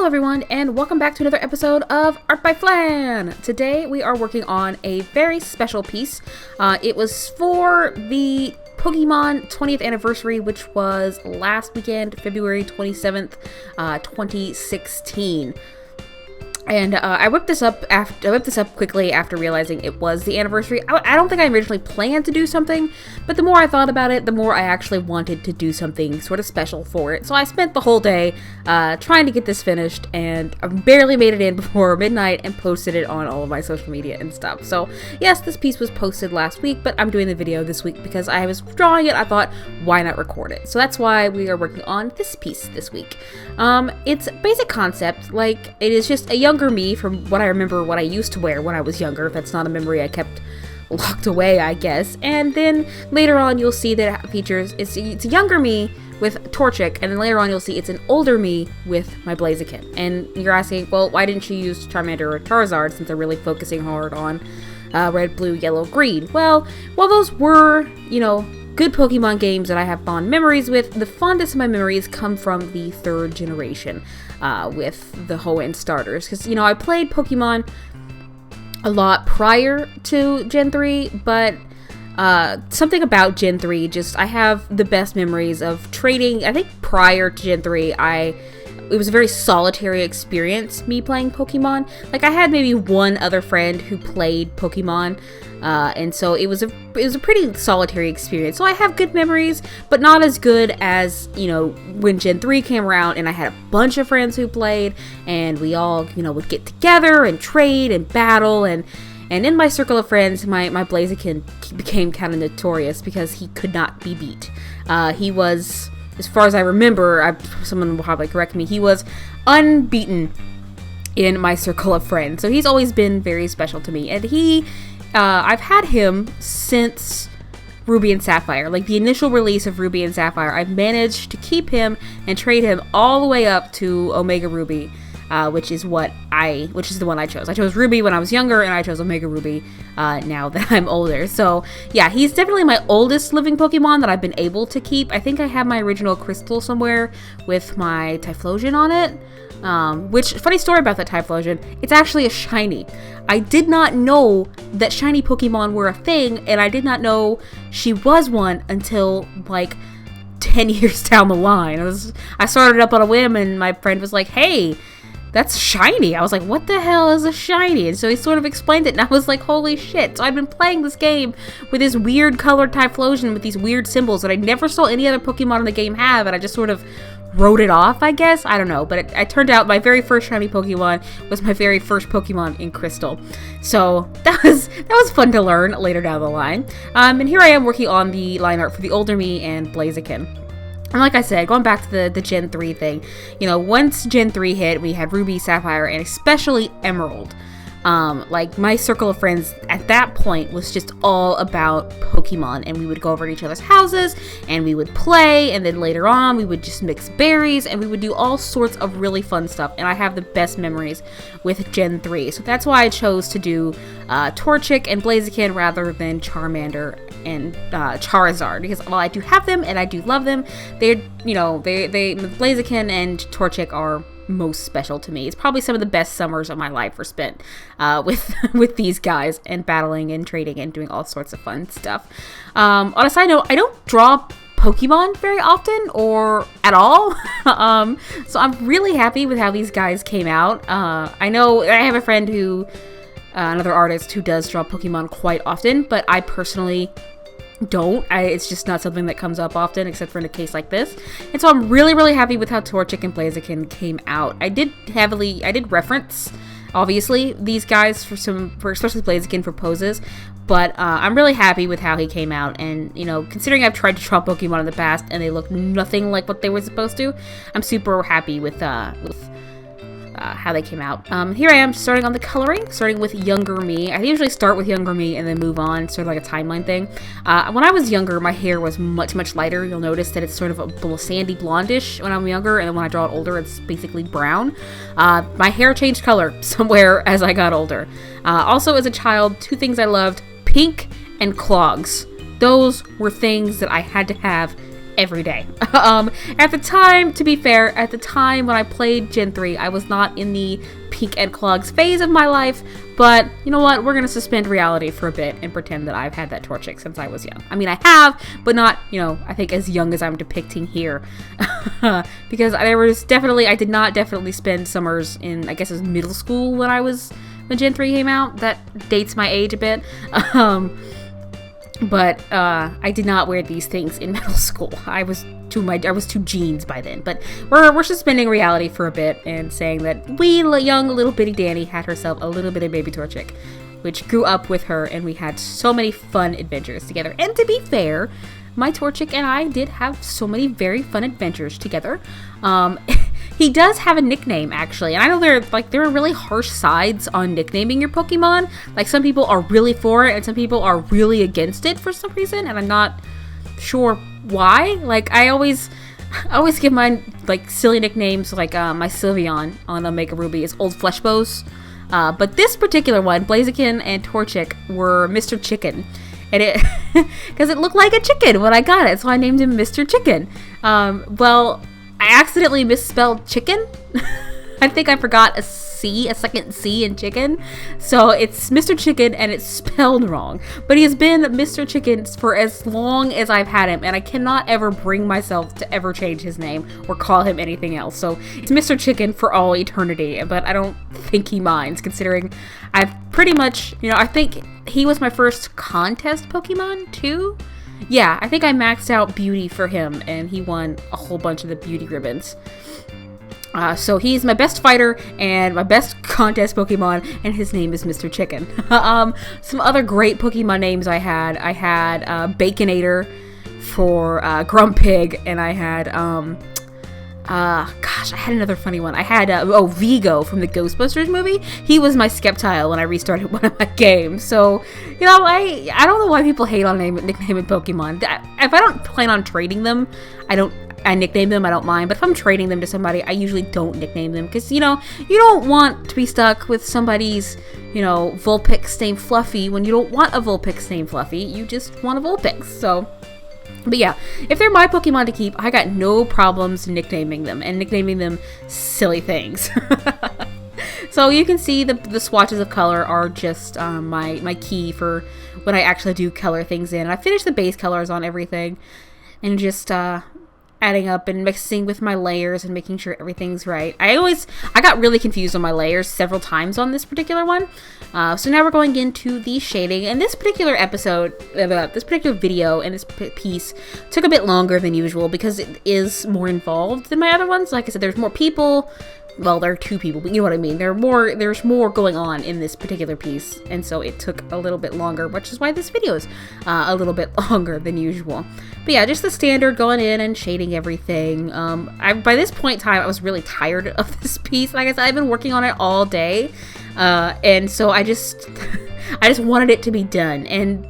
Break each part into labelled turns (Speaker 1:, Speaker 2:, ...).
Speaker 1: Hello everyone, and welcome back to another episode of Art by Flan! Today we are working on a very special piece. It was for the Pokemon 20th anniversary, which was last weekend, February 27th, 2016. And I whipped this up quickly after realizing it was the anniversary. I don't think I originally planned to do something, but the more I thought about it, the more I actually wanted to do something sort of special for it. So I spent the whole day trying to get this finished, and I barely made it in before midnight and posted it on all of my social media and stuff. So yes, this piece was posted last week, but I'm doing the video this week because I was drawing it. I thought, why not record it? So that's why we are working on this piece this week. It's basic concept, like it is just a younger me from what I remember what I used to wear when I was younger. That's not a memory I kept locked away, I guess. And then later on you'll see that it features, it's a younger me with Torchic, and then later on you'll see it's an older me with my Blaziken. And you're asking, well, why didn't you use Charmander or Charizard since they're really focusing hard on red, blue, yellow, green? Well, while those were, you know, good Pokemon games that I have fond memories with, the fondest of my memories come from the third generation with the Hoenn starters. Because, you know, I played Pokemon a lot prior to Gen 3, but something about Gen 3, I have the best memories of trading. I think prior to Gen 3, it was a very solitary experience, me playing Pokemon. Like, I had maybe one other friend who played Pokemon, and so it was a pretty solitary experience. So I have good memories, but not as good as, you know, when Gen 3 came around and I had a bunch of friends who played, and we all, you know, would get together and trade and battle, and in my circle of friends, my Blaziken became kind of notorious because he could not be beat. He was, as far as I remember, someone will probably correct me, he was unbeaten in my circle of friends. So he's always been very special to me. And I've had him since Ruby and Sapphire. Like the initial release of Ruby and Sapphire, I've managed to keep him and trade him all the way up to Omega Ruby, which is the one I chose. I chose Ruby when I was younger, and I chose Omega Ruby now that I'm older. So yeah, he's definitely my oldest living Pokemon that I've been able to keep. I think I have my original crystal somewhere with my Typhlosion on it. Which, funny story about that Typhlosion, it's actually a shiny. I did not know that shiny Pokemon were a thing, and I did not know she was one until like 10 years down the line. I started up on a whim, and my friend was like, hey, that's shiny. I was like, what the hell is a shiny? And so he sort of explained it, and I was like, holy shit. So I've been playing this game with this weird colored Typhlosion with these weird symbols that I never saw any other Pokemon in the game have, and I just sort of wrote it off, I guess. I don't know, but it turned out my very first shiny Pokemon was my very first Pokemon in Crystal. So that was fun to learn later down the line. And here I am working on the line art for the older me and Blaziken. And like I said, going back to the Gen 3 thing, you know, once Gen 3 hit, we had Ruby, Sapphire, and especially Emerald. Like my circle of friends at that point was just all about Pokemon, and we would go over to each other's houses and we would play, and then later on we would just mix berries and we would do all sorts of really fun stuff, and I have the best memories with Gen 3. So that's why I chose to do Torchic and Blaziken rather than Charmander and Charizard, because while I do have them and I do love them, they're, you know, Blaziken and Torchic are most special to me. It's probably some of the best summers of my life were spent with these guys and battling and trading and doing all sorts of fun stuff. On a side note, I don't draw Pokemon very often or at all. So I'm really happy with how these guys came out. I know I have a friend who, another artist who does draw Pokemon quite often, but I personally don't. It's just not something that comes up often, except for in a case like this. And so I'm really, really happy with how Torchic and Blaziken came out. I did reference, obviously, these guys for especially Blaziken for poses, but I'm really happy with how he came out. And, you know, considering I've tried to draw Pokemon in the past and they look nothing like what they were supposed to, I'm super happy with how they came out. Here I am starting on the coloring, starting with younger me. I usually start with younger me and then move on, sort of like a timeline thing. When I was younger, my hair was much, much lighter. You'll notice that it's sort of a sandy blondish when I'm younger, and then when I draw it older, it's basically brown. My hair changed color somewhere as I got older. Also, as a child, two things I loved, pink and clogs. Those were things that I had to have every day. At the time, to be fair, at the time when I played Gen 3, I was not in the pink and clogs phase of my life, but you know what? We're going to suspend reality for a bit and pretend that I've had that Torchic since I was young. I mean, I have, but not, I think as young as I'm depicting here. Because I did not definitely spend summers in, I guess it was middle school when Gen 3 came out. That dates my age a bit. But I did not wear these things in middle school. I was too jeans by then. But we're suspending reality for a bit and saying that young little bitty Danny had herself a little bitty baby Torchic, which grew up with her, and we had so many fun adventures together. And to be fair, my Torchic and I did have so many very fun adventures together. He does have a nickname, actually, and I know there are really harsh sides on nicknaming your Pokemon. Like, some people are really for it, and some people are really against it for some reason, and I'm not sure why. Like, I always give mine, like, silly nicknames, like, my Sylveon on Omega Ruby is Old Flesh Bows. But this particular one, Blaziken and Torchic, were Mr. Chicken. And because it looked like a chicken when I got it, so I named him Mr. Chicken. Well, I accidentally misspelled chicken. I think I forgot a second C in chicken. So it's Mr. Chicken and it's spelled wrong. But he has been Mr. Chicken for as long as I've had him, and I cannot ever bring myself to ever change his name or call him anything else. So it's Mr. Chicken for all eternity, but I don't think he minds, considering I've pretty much, I think he was my first contest Pokemon too. Yeah, I think I maxed out Beauty for him, and he won a whole bunch of the Beauty ribbons. So he's my best fighter and my best contest Pokemon, and his name is Mr. Chicken. Some other great Pokemon names I had Baconator for Grumpig, and I had I had another funny one. I had Vigo from the Ghostbusters movie. He was my Sceptile when I restarted one of my games. So, I don't know why people hate on nicknaming Pokemon. If I don't plan on trading them, I nickname them, I don't mind. But if I'm trading them to somebody, I usually don't nickname them, because, you don't want to be stuck with somebody's, Vulpix named Fluffy when you don't want a Vulpix named Fluffy. You just want a Vulpix. So, but yeah, if they're my Pokemon to keep, I got no problems nicknaming them and nicknaming them silly things. So you can see the swatches of color are just my key for when I actually do color things in. I finished the base colors on everything and just adding up and mixing with my layers and making sure everything's right. I got really confused on my layers several times on this particular one. So now we're going into the shading, and this particular video and this piece took a bit longer than usual because it is more involved than my other ones. Like I said, there's more people. Well, there are two people, but you know what I mean. There's more going on in this particular piece, and so it took a little bit longer, which is why this video is a little bit longer than usual. But yeah, just the standard going in and shading everything. By this point in time, I was really tired of this piece. Like I said, I've been working on it all day, and so I just wanted it to be done. And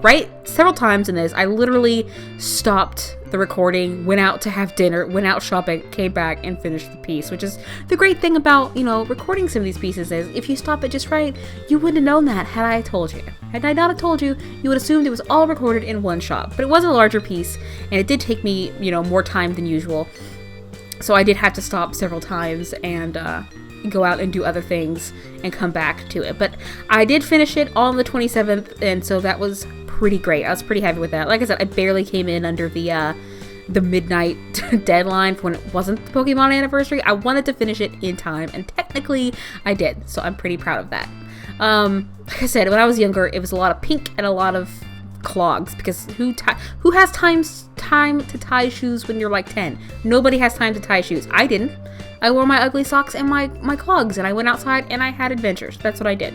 Speaker 1: right several times in this, I literally stopped the recording, went out to have dinner, went out shopping, came back and finished the piece, which is the great thing about, recording some of these pieces is if you stop it just right, you wouldn't have known that had I told you. Had I not have told you, you would assume it was all recorded in one shot. But it was a larger piece, and it did take me, more time than usual. So I did have to stop several times and go out and do other things and come back to it. But I did finish it on the 27th, and so that was pretty great. I was pretty happy with that. Like I said, I barely came in under the midnight deadline for when it wasn't the Pokemon anniversary. I wanted to finish it in time, and technically I did, so I'm pretty proud of that. Like I said, when I was younger, it was a lot of pink and a lot of clogs, because who has time to tie shoes when you're like 10? Nobody has time to tie shoes. I didn't. I wore my ugly socks and my clogs, and I went outside and I had adventures. That's what I did.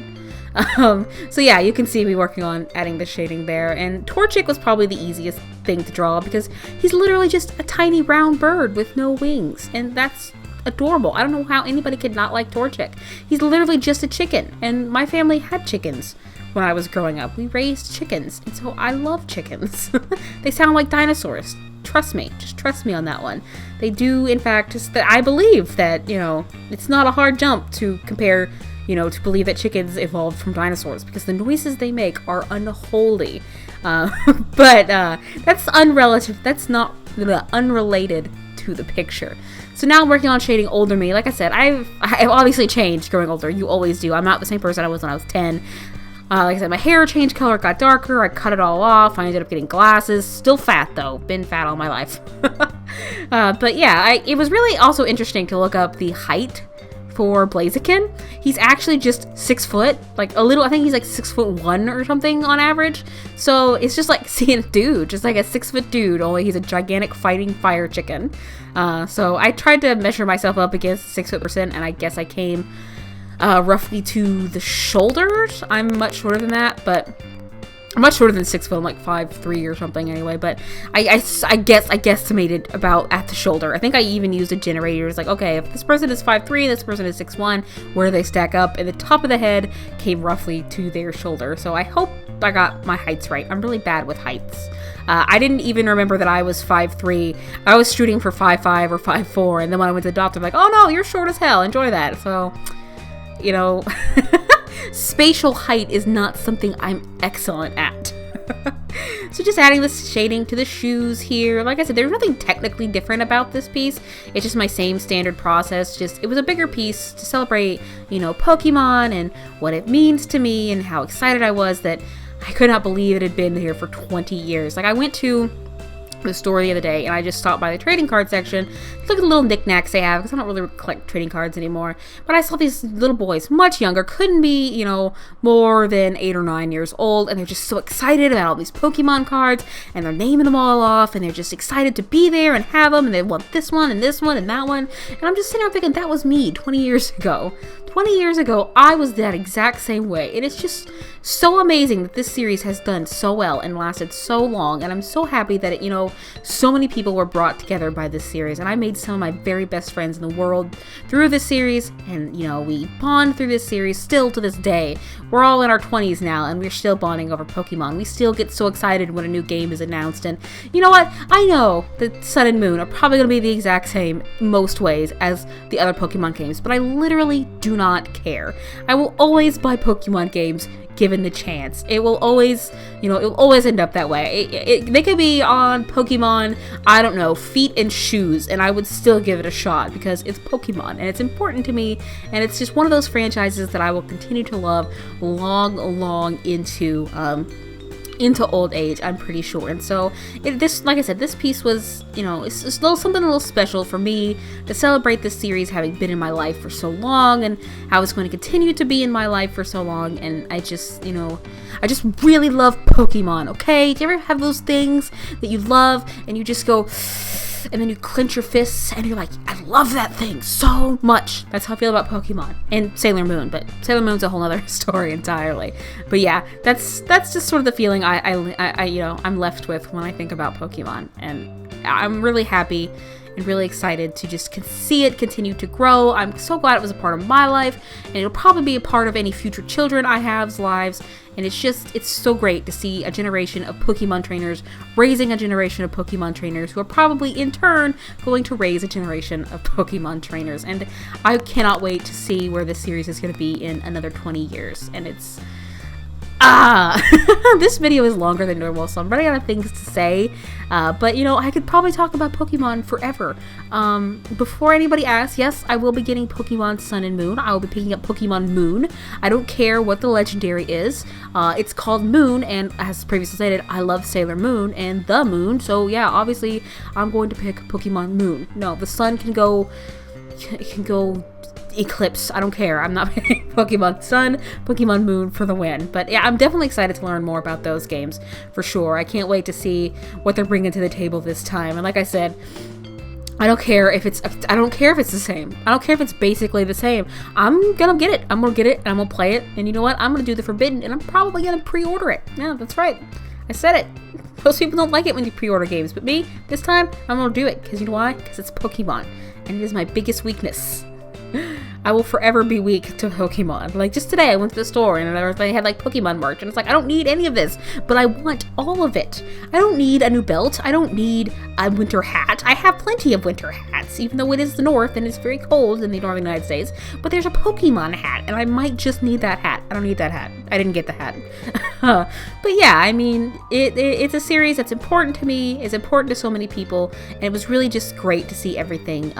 Speaker 1: So yeah, you can see me working on adding the shading there, and Torchic was probably the easiest thing to draw because he's literally just a tiny round bird with no wings, and that's adorable. I don't know how anybody could not like Torchic. He's literally just a chicken, and my family had chickens when I was growing up. We raised chickens, and so I love chickens. They sound like dinosaurs. Trust me. Just trust me on that one. They do, in fact, I believe that, it's not a hard jump to compare, to believe that chickens evolved from dinosaurs, because the noises they make are unholy. But that's unrelative. That's not unrelated to the picture. So now I'm working on shading older me. Like I said, I've obviously changed growing older. You always do. I'm not the same person I was when I was 10. Like I said, my hair changed color, got darker. I cut it all off. I ended up getting glasses. Still fat though. Been fat all my life. But yeah, it was really also interesting to look up the height for Blaziken. He's actually just 6 foot, like a little, I think he's like 6'1" or something on average. So it's just like seeing a dude, just like a 6 foot dude, only he's a gigantic fighting fire chicken. So I tried to measure myself up against 6 foot person, and I guess I came roughly to the shoulders. I'm much shorter than that, but I'm much shorter than 6 foot. I'm like 5'3" or something anyway, but I guesstimated about at the shoulder. I think I even used a generator. It's like, okay, if this person is 5'3", this person is 6'1", where do they stack up? And the top of the head came roughly to their shoulder. So I hope I got my heights right. I'm really bad with heights. I didn't even remember that I was 5'3". I was shooting for 5'5" or 5'4", and then when I went to the doctor, I'm like, oh no, you're short as hell. Enjoy that. So, you know... Spatial height is not something I'm excellent at. So just adding this shading to the shoes here. Like I said, there's nothing technically different about this piece. It's just my same standard process. Just, it was a bigger piece to celebrate, you know, Pokemon and what it means to me and how excited I was that I could not believe it had been here for 20 years. Like, I went to the store the other day and I just stopped by the trading card section to look at the little knickknacks they have, because I don't really collect trading cards anymore. But I saw these little boys, much younger, couldn't be, you know, more than 8 or 9 years old, and they're just so excited about all these Pokemon cards, and they're naming them all off, and they're just excited to be there and have them, and they want this one and this one and that one. And I'm just sitting there thinking, that was me 20 years ago. 20 years ago, I was that exact same way. And it's just so amazing that this series has done so well and lasted so long. And I'm so happy that, you know, so many people were brought together by this series. And I made some of my very best friends in the world through this series. And, you know, we bond through this series still to this day. We're all in our 20s now, and we're still bonding over Pokemon. We still get so excited when a new game is announced. And you know what? I know that Sun and Moon are probably going to be the exact same in most ways as the other Pokemon games, but I literally do not care. I will always buy Pokemon games given the chance. It will always, you know, it will always end up that way. They could be on Pokemon, I don't know, feet and shoes, and I would still give it a shot because it's Pokemon and it's important to me, and it's just one of those franchises that I will continue to love long into old age, I'm pretty sure. And so this, like I said, this piece was, you know, it's something a little special for me to celebrate this series having been in my life for so long, and how it's going to continue to be in my life for so long. And I just, you know, I just really love Pokemon. Okay, do you ever have those things that you love and you just go and then you clench your fists and you're like, I love that thing so much? That's how I feel about Pokemon and Sailor Moon, but Sailor Moon's a whole other story entirely. But yeah, that's just sort of the feeling I you know, I'm left with when I think about Pokemon, and I'm really happy and really excited to just see it continue to grow. I'm so glad it was a part of my life, and it'll probably be a part of any future children I have's lives. And it's so great to see a generation of Pokemon trainers raising a generation of Pokemon trainers who are probably in turn going to raise a generation of Pokemon trainers. And I cannot wait to see where this series is going to be in another 20 years. And it's this video is longer than normal, so I'm running out of things to say, but you know, I could probably talk about Pokemon forever. Before anybody asks, yes, I will be getting Pokemon Sun and Moon. I will be picking up Pokemon Moon. I don't care what the legendary is. It's called Moon, and as previously stated, I love Sailor Moon and the Moon, so yeah, obviously I'm going to pick Pokemon Moon. No, the Sun can go Eclipse. I don't care. I'm not picking Pokemon Sun, Pokemon Moon for the win. But yeah, I'm definitely excited to learn more about those games for sure. I can't wait to see what they're bringing to the table this time. And like I said, I don't care if it's the same. I don't care if it's basically the same. I'm gonna get it. I'm gonna get it and I'm gonna play it. And you know what? I'm gonna do the Forbidden, and I'm probably gonna pre-order it. Yeah, that's right. I said it. Most people don't like it when you pre-order games, but me, this time, I'm gonna do it. Because you know why? Because it's Pokemon, and it is my biggest weakness. I will forever be weak to Pokemon. Like, just today I went to the store and they had like Pokemon merch, and it's like, I don't need any of this, but I want all of it. I don't need a new belt. I don't need a winter hat. I have plenty of winter hats, even though it is the north and it's very cold in the northern United States, but there's a Pokemon hat, and I might just need that hat. I don't need that hat. I didn't get the hat. But yeah, I mean, it's a series that's important to me. It's important to so many people, and it was really just great to see everything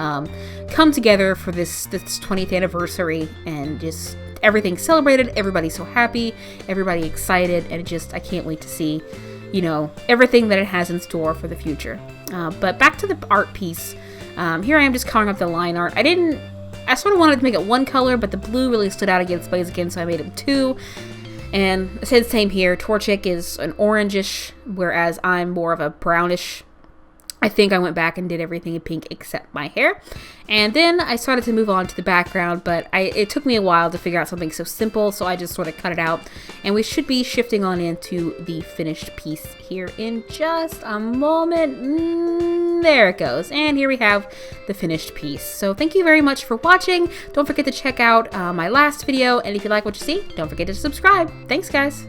Speaker 1: come together for this 20th anniversary, and just everything celebrated. Everybody's so happy, everybody excited, and I can't wait to see, you know, everything that it has in store for the future. But back to the art piece. Here I am just coloring up the line art. I sort of wanted to make it one color, but the blue really stood out against Blaze again, so I made it two. And I said the same here. Torchic is an orangish, whereas I'm more of a brownish. I think I went back and did everything in pink except my hair. And then I started to move on to the background, but it took me a while to figure out something so simple, so I just sort of cut it out. And we should be shifting on into the finished piece here in just a moment. There it goes. And here we have the finished piece. So thank you very much for watching. Don't forget to check out my last video, and if you like what you see, don't forget to subscribe. Thanks, guys.